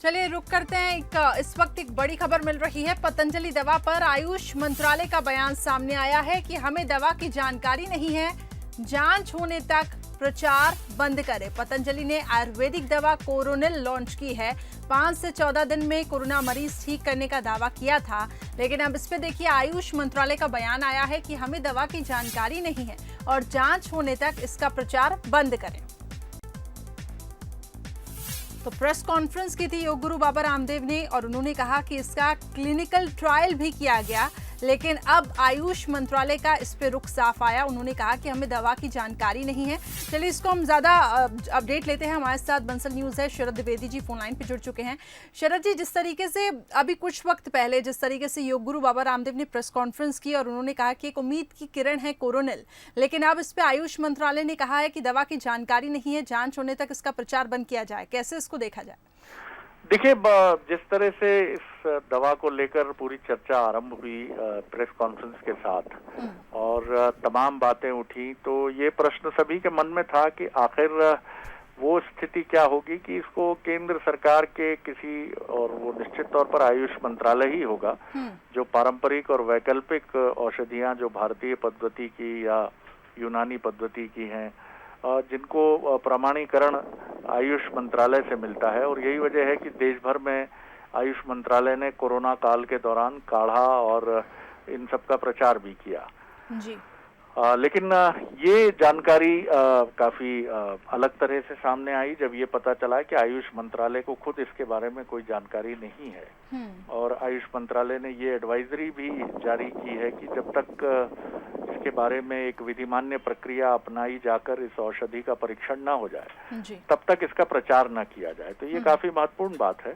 चलिए रुक करते हैं। इस वक्त एक बड़ी खबर मिल रही है। पतंजलि दवा पर आयुष मंत्रालय का बयान सामने आया है कि हमें दवा की जानकारी नहीं है, जांच होने तक प्रचार बंद करें। पतंजलि ने आयुर्वेदिक दवा कोरोनिल लॉन्च की है। 5 से 14 दिन में कोरोना मरीज ठीक करने का दावा किया था, लेकिन अब इस पे देखिए आयुष मंत्रालय का बयान आया है कि हमें दवा की जानकारी नहीं है और जांच होने तक इसका प्रचार बंद करें। तो प्रेस कॉन्फ्रेंस की थी योग गुरु बाबा रामदेव ने और उन्होंने कहा कि इसका क्लिनिकल ट्रायल भी किया गया, लेकिन अब आयुष मंत्रालय का इस पे रुख साफ आया। उन्होंने कहा कि हमें दवा की जानकारी नहीं है। चलिए इसको हम ज्यादा अपडेट लेते हैं। हमारे साथ बंसल न्यूज है शरद द्विवेदी जी फोन लाइन पे जुड़ चुके हैं। शरद जी, जिस तरीके से अभी कुछ वक्त पहले जिस तरीके से योग गुरु बाबा रामदेव ने प्रेस कॉन्फ्रेंस की और उन्होंने कहा कि एक उम्मीद की किरण है कोरोनिल, लेकिन अब इस पे आयुष मंत्रालय ने कहा है कि दवा की जानकारी नहीं है, जांच होने तक इसका प्रचार बंद किया जाए। कैसे इसको देखा जाए? देखिए, जिस तरह से इस दवा को लेकर पूरी चर्चा आरंभ हुई प्रेस कॉन्फ्रेंस के साथ और तमाम बातें उठी, तो ये प्रश्न सभी के मन में था कि आखिर वो स्थिति क्या होगी कि इसको केंद्र सरकार के किसी, और वो निश्चित तौर पर आयुष मंत्रालय ही होगा, जो पारंपरिक और वैकल्पिक औषधियां जो भारतीय पद्धति की या यूनानी पद्धति की हैं, जिनको प्रमाणीकरण आयुष मंत्रालय से मिलता है। और यही वजह है कि देश भर में आयुष मंत्रालय ने कोरोना काल के दौरान काढ़ा और इन सब का प्रचार भी किया जी। लेकिन ये जानकारी काफी अलग तरह से सामने आई जब ये पता चला कि आयुष मंत्रालय को खुद इसके बारे में कोई जानकारी नहीं है। और आयुष मंत्रालय ने ये एडवाइजरी भी जारी की है कि जब तक इसके बारे में एक विधिमान्य प्रक्रिया अपनाई जाकर इस औषधि का परीक्षण ना हो जाए, तब तक इसका प्रचार ना किया जाए। तो ये काफी महत्वपूर्ण बात है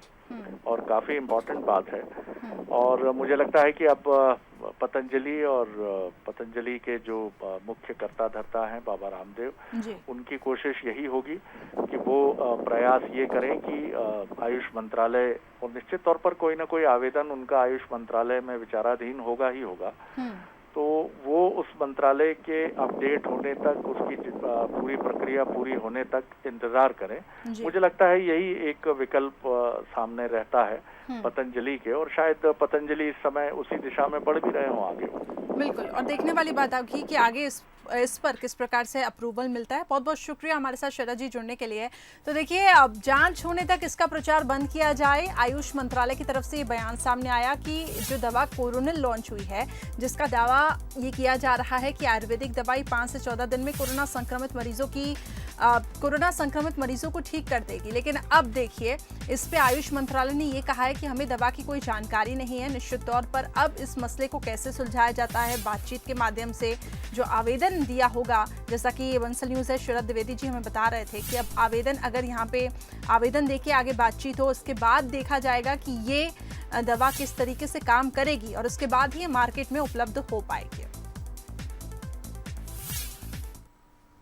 और काफी इम्पोर्टेंट बात है। और मुझे लगता है कि अब पतंजलि और पतंजलि के जो मुख्य कर्ता धर्ता हैं बाबा रामदेव, उनकी कोशिश यही होगी कि वो प्रयास ये करें कि आयुष मंत्रालय, और निश्चित तौर पर कोई ना कोई आवेदन उनका आयुष मंत्रालय में विचाराधीन होगा ही होगा, तो वो उस मंत्रालय के अपडेट होने तक, उसकी पूरी प्रक्रिया पूरी होने तक इंतजार करें। मुझे लगता है यही एक विकल्प सामने रहता है पतंजलि के, और शायद पतंजलि इस समय उसी दिशा में बढ़ भी रहे हों आगे। बिल्कुल, और देखने वाली बात होगी कि आगे इस पर किस प्रकार से अप्रूवल मिलता है। बहुत बहुत शुक्रिया हमारे साथ शरद जी जुड़ने के लिए। तो देखिए, अब जांच होने तक इसका प्रचार बंद किया जाए। आयुष मंत्रालय की तरफ से ये बयान सामने आया कि जो दवा कोरोनिल लॉन्च हुई है, जिसका दावा ये किया जा रहा है कि आयुर्वेदिक दवाई 5 से 14 दिन में कोरोना संक्रमित मरीजों को ठीक कर देगी, लेकिन अब देखिए इस पे आयुष मंत्रालय ने ये कहा है कि हमें दवा की कोई जानकारी नहीं है। निश्चित तौर पर अब इस मसले को कैसे सुलझाया जाता है, बातचीत के माध्यम से जो आवेदन दिया होगा, जैसा कि ये बंसल न्यूज है शरद द्विवेदी जी हमें बता रहे थे कि अब आवेदन, अगर यहाँ पे आवेदन देके आगे बातचीत हो, उसके बाद देखा जाएगा कि ये दवा किस तरीके से काम करेगी और उसके बाद ही ये मार्केट में उपलब्ध हो पाएगी।